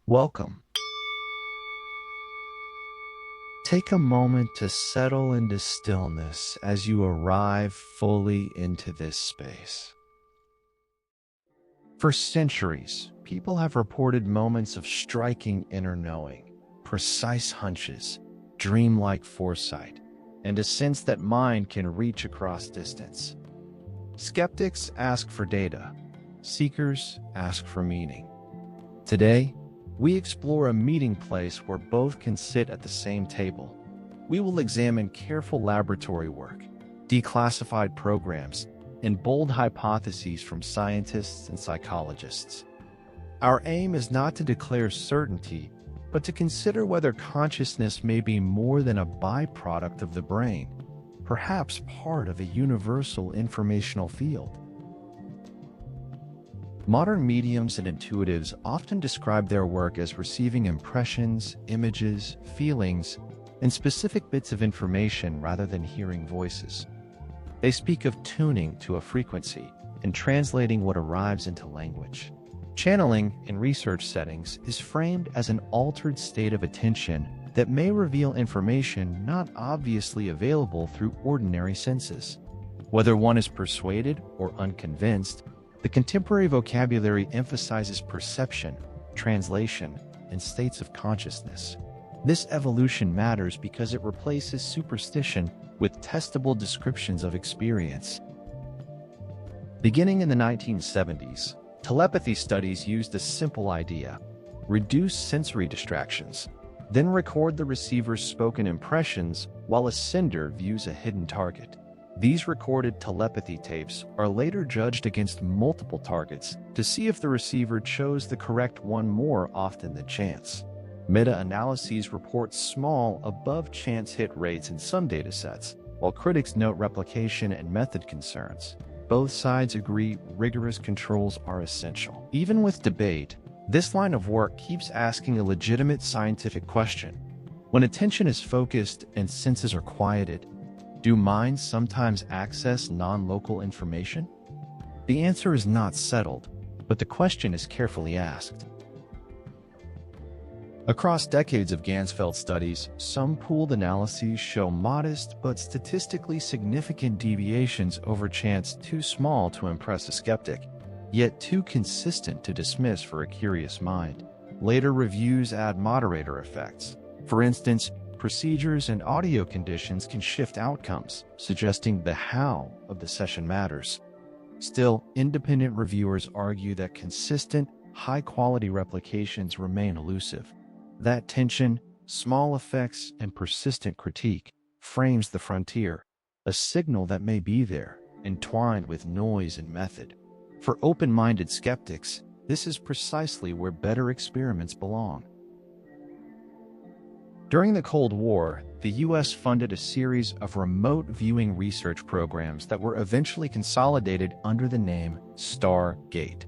Welcome. Take a moment to settle into stillness as you arrive fully into this space. For centuries, people have reported moments of striking inner knowing, precise hunches, dreamlike foresight, and a sense that mind can reach across distance. Skeptics ask for data. Seekers ask for meaning. Today, we explore a meeting place where both can sit at the same table. We will examine careful laboratory work, declassified programs, and bold hypotheses from scientists and psychologists. Our aim is not to declare certainty, but to consider whether consciousness may be more than a byproduct of the brain, perhaps part of a universal informational field. Modern mediums and intuitives often describe their work as receiving impressions, images, feelings, and specific bits of information rather than hearing voices. They speak of tuning to a frequency and translating what arrives into language. Channeling, in research settings, is framed as an altered state of attention that may reveal information not obviously available through ordinary senses. Whether one is persuaded or unconvinced, the contemporary vocabulary emphasizes perception, translation, and states of consciousness. This evolution matters because it replaces superstition with testable descriptions of experience. Beginning in the 1970s, telepathy studies used a simple idea: reduce sensory distractions, then record the receiver's spoken impressions while a sender views a hidden target. These recorded telepathy tapes are later judged against multiple targets to see if the receiver chose the correct one more often than chance. Meta-analyses report small, above-chance hit rates in some datasets, while critics note replication and method concerns. Both sides agree rigorous controls are essential. Even with debate, this line of work keeps asking a legitimate scientific question. When attention is focused and senses are quieted, do minds sometimes access non-local information? The answer is not settled, but the question is carefully asked. Across decades of Ganzfeld studies, some pooled analyses show modest but statistically significant deviations over chance too small to impress a skeptic, yet too consistent to dismiss for a curious mind. Later reviews add moderator effects. For instance, procedures and audio conditions can shift outcomes, suggesting the how of the session matters. Still, independent reviewers argue that consistent, high-quality replications remain elusive. That tension, small effects, and persistent critique frames the frontier, a signal that may be there, entwined with noise and method. For open-minded skeptics, this is precisely where better experiments belong. During the Cold War, the U.S. funded a series of remote viewing research programs that were eventually consolidated under the name Stargate.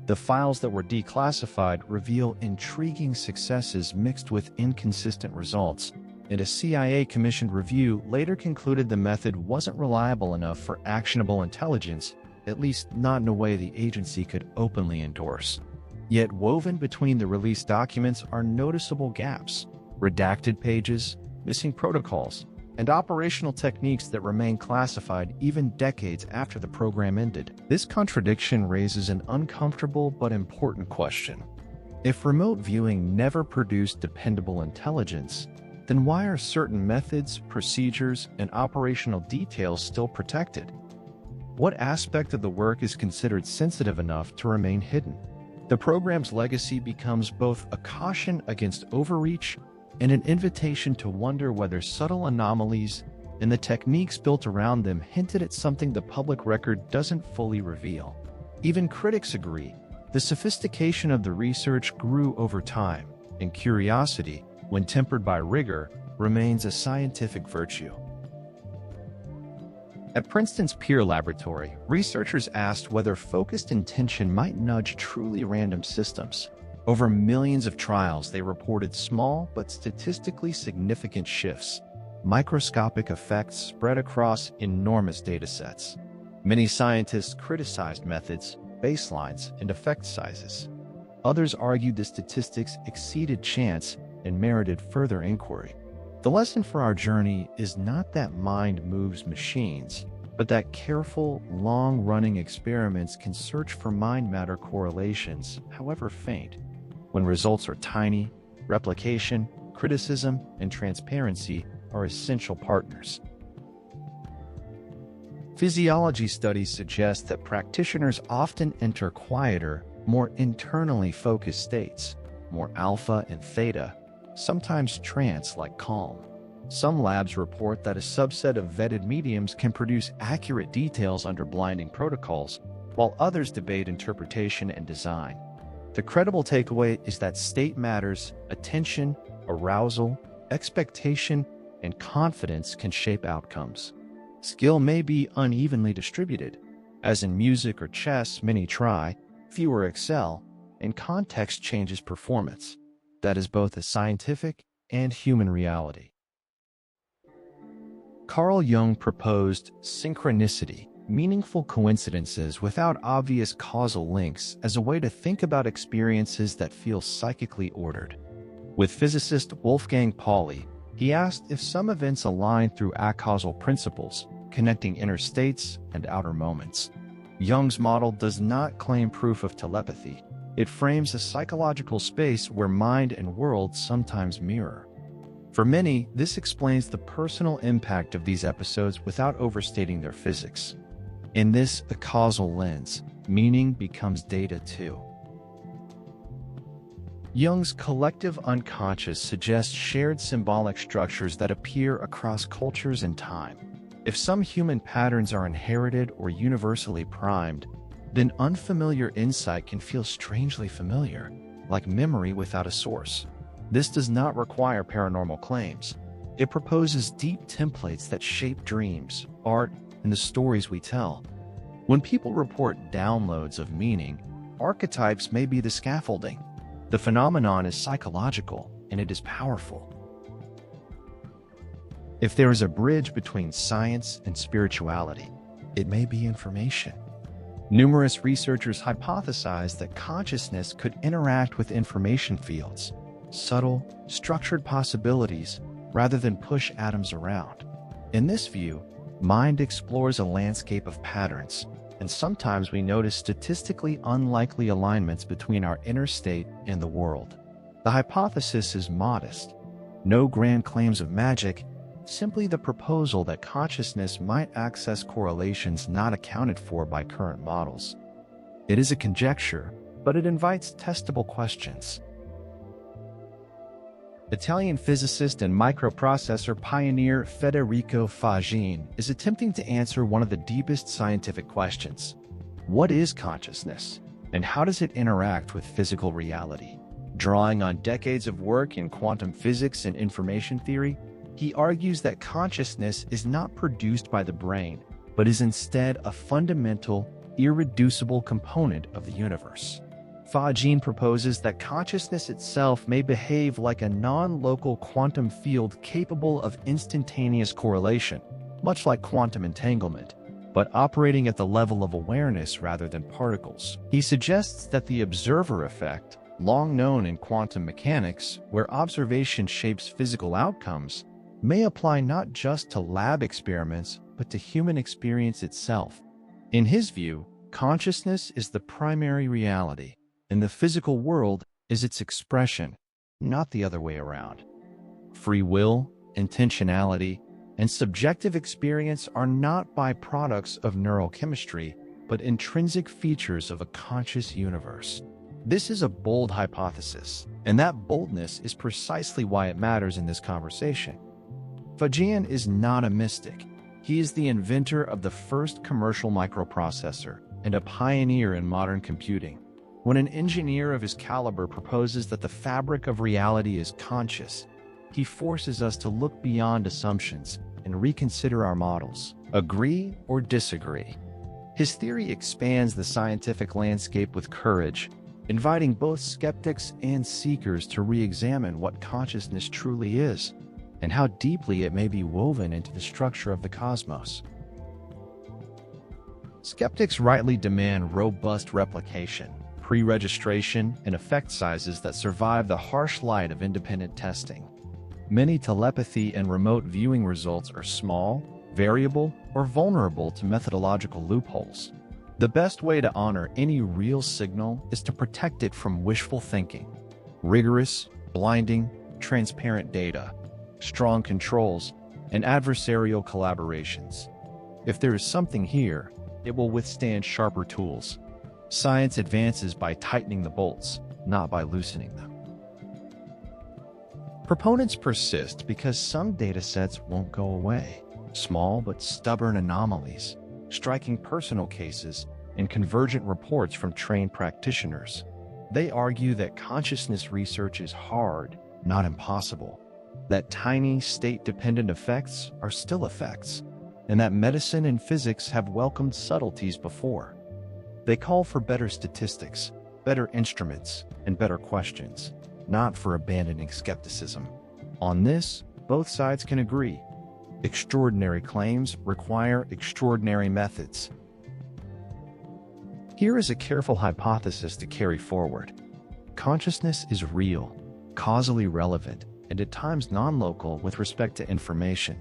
The files that were declassified reveal intriguing successes mixed with inconsistent results, and a CIA-commissioned review later concluded the method wasn't reliable enough for actionable intelligence, at least not in a way the agency could openly endorse. Yet woven between the released documents are noticeable gaps: redacted pages, missing protocols, and operational techniques that remain classified even decades after the program ended. This contradiction raises an uncomfortable but important question. If remote viewing never produced dependable intelligence, then why are certain methods, procedures, and operational details still protected? What aspect of the work is considered sensitive enough to remain hidden? The program's legacy becomes both a caution against overreach and an invitation to wonder whether subtle anomalies and the techniques built around them hinted at something the public record doesn't fully reveal. Even critics agree, the sophistication of the research grew over time, and curiosity, when tempered by rigor, remains a scientific virtue. At Princeton's Peer Laboratory, researchers asked whether focused intention might nudge truly random systems. Over millions of trials, they reported small but statistically significant shifts, microscopic effects spread across enormous datasets. Many scientists criticized methods, baselines, and effect sizes. Others argued the statistics exceeded chance and merited further inquiry. The lesson for our journey is not that mind moves machines, but that careful, long-running experiments can search for mind-matter correlations, however faint. When results are tiny, replication, criticism, and transparency are essential partners. Physiology studies suggest that practitioners often enter quieter, more internally focused states, more alpha and theta, sometimes trance-like calm. Some labs report that a subset of vetted mediums can produce accurate details under blinding protocols, while others debate interpretation and design. The credible takeaway is that state matters, attention, arousal, expectation, and confidence can shape outcomes. Skill may be unevenly distributed. As in music or chess, many try, fewer excel, and context changes performance. That is both a scientific and human reality. Carl Jung proposed synchronicity, meaningful coincidences without obvious causal links, as a way to think about experiences that feel psychically ordered. With physicist Wolfgang Pauli, he asked if some events align through acausal principles, connecting inner states and outer moments. Jung's model does not claim proof of telepathy. It frames a psychological space where mind and world sometimes mirror. For many, this explains the personal impact of these episodes without overstating their physics. In this acausal lens, meaning becomes data too. Jung's collective unconscious suggests shared symbolic structures that appear across cultures and time. If some human patterns are inherited or universally primed, then unfamiliar insight can feel strangely familiar, like memory without a source. This does not require paranormal claims. It proposes deep templates that shape dreams, art, and the stories we tell. When people report downloads of meaning, archetypes may be the scaffolding. The phenomenon is psychological, and it is powerful. If there is a bridge between science and spirituality, it may be information. Numerous researchers hypothesize that consciousness could interact with information fields, subtle, structured possibilities, rather than push atoms around. In this view, mind explores a landscape of patterns, and sometimes we notice statistically unlikely alignments between our inner state and the world. The hypothesis is modest. No grand claims of magic, simply the proposal that consciousness might access correlations not accounted for by current models. It is a conjecture, but it invites testable questions. Italian physicist and microprocessor pioneer Federico Faggin is attempting to answer one of the deepest scientific questions. What is consciousness, and how does it interact with physical reality? Drawing on decades of work in quantum physics and information theory, he argues that consciousness is not produced by the brain, but is instead a fundamental, irreducible component of the universe. Faggin proposes that consciousness itself may behave like a non-local quantum field capable of instantaneous correlation, much like quantum entanglement, but operating at the level of awareness rather than particles. He suggests that the observer effect, long known in quantum mechanics, where observation shapes physical outcomes, may apply not just to lab experiments, but to human experience itself. In his view, consciousness is the primary reality, and the physical world is its expression, not the other way around. Free will, intentionality, and subjective experience are not byproducts of neurochemistry, but intrinsic features of a conscious universe. This is a bold hypothesis, and that boldness is precisely why it matters in this conversation. Faggin is not a mystic. He is the inventor of the first commercial microprocessor and a pioneer in modern computing. When an engineer of his caliber proposes that the fabric of reality is conscious, he forces us to look beyond assumptions and reconsider our models, agree or disagree. His theory expands the scientific landscape with courage, inviting both skeptics and seekers to re-examine what consciousness truly is, and how deeply it may be woven into the structure of the cosmos. Skeptics rightly demand robust replication, pre-registration, and effect sizes that survive the harsh light of independent testing. Many telepathy and remote viewing results are small, variable, or vulnerable to methodological loopholes. The best way to honor any real signal is to protect it from wishful thinking. Rigorous, blinding, transparent data, strong controls, and adversarial collaborations. If there is something here, it will withstand sharper tools. Science advances by tightening the bolts, not by loosening them. Proponents persist because some datasets won't go away. Small but stubborn anomalies, striking personal cases, and convergent reports from trained practitioners. They argue that consciousness research is hard, not impossible, that tiny state-dependent effects are still effects, and that medicine and physics have welcomed subtleties before. They call for better statistics, better instruments, and better questions, not for abandoning skepticism. On this, both sides can agree. Extraordinary claims require extraordinary methods. Here is a careful hypothesis to carry forward. Consciousness is real, causally relevant, and at times non-local with respect to information.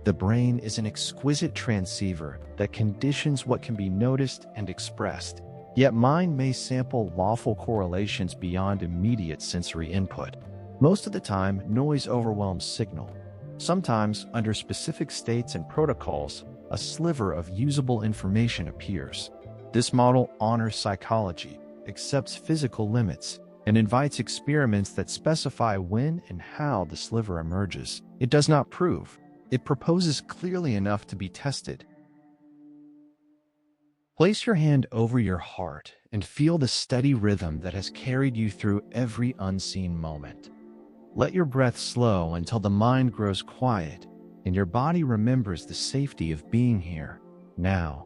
The brain is an exquisite transceiver that conditions what can be noticed and expressed, yet mind may sample lawful correlations beyond immediate sensory input. Most of the time, noise overwhelms signal. Sometimes, under specific states and protocols, a sliver of usable information appears. This model honors psychology, accepts physical limits, and invites experiments that specify when and how the sliver emerges. It does not prove. It proposes clearly enough to be tested. Place your hand over your heart and feel the steady rhythm that has carried you through every unseen moment. Let your breath slow until the mind grows quiet and your body remembers the safety of being here, now.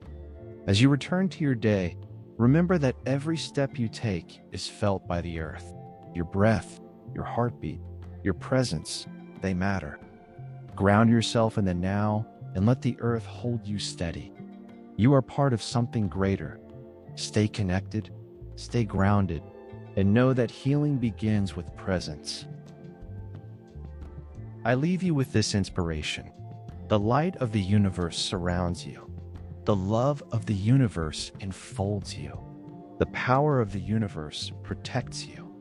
As you return to your day, remember that every step you take is felt by the earth. Your breath, your heartbeat, your presence, they matter. Ground yourself in the now and let the earth hold you steady. You are part of something greater. Stay connected, stay grounded, and know that healing begins with presence. I leave you with this inspiration. The light of the universe surrounds you. The love of the universe enfolds you. The power of the universe protects you.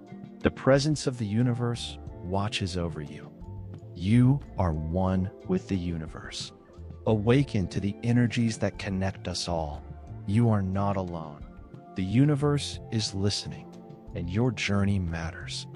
The presence of the universe watches over you. You are one with the universe. Awaken to the energies that connect us all. You are not alone. The universe is listening, and your journey matters.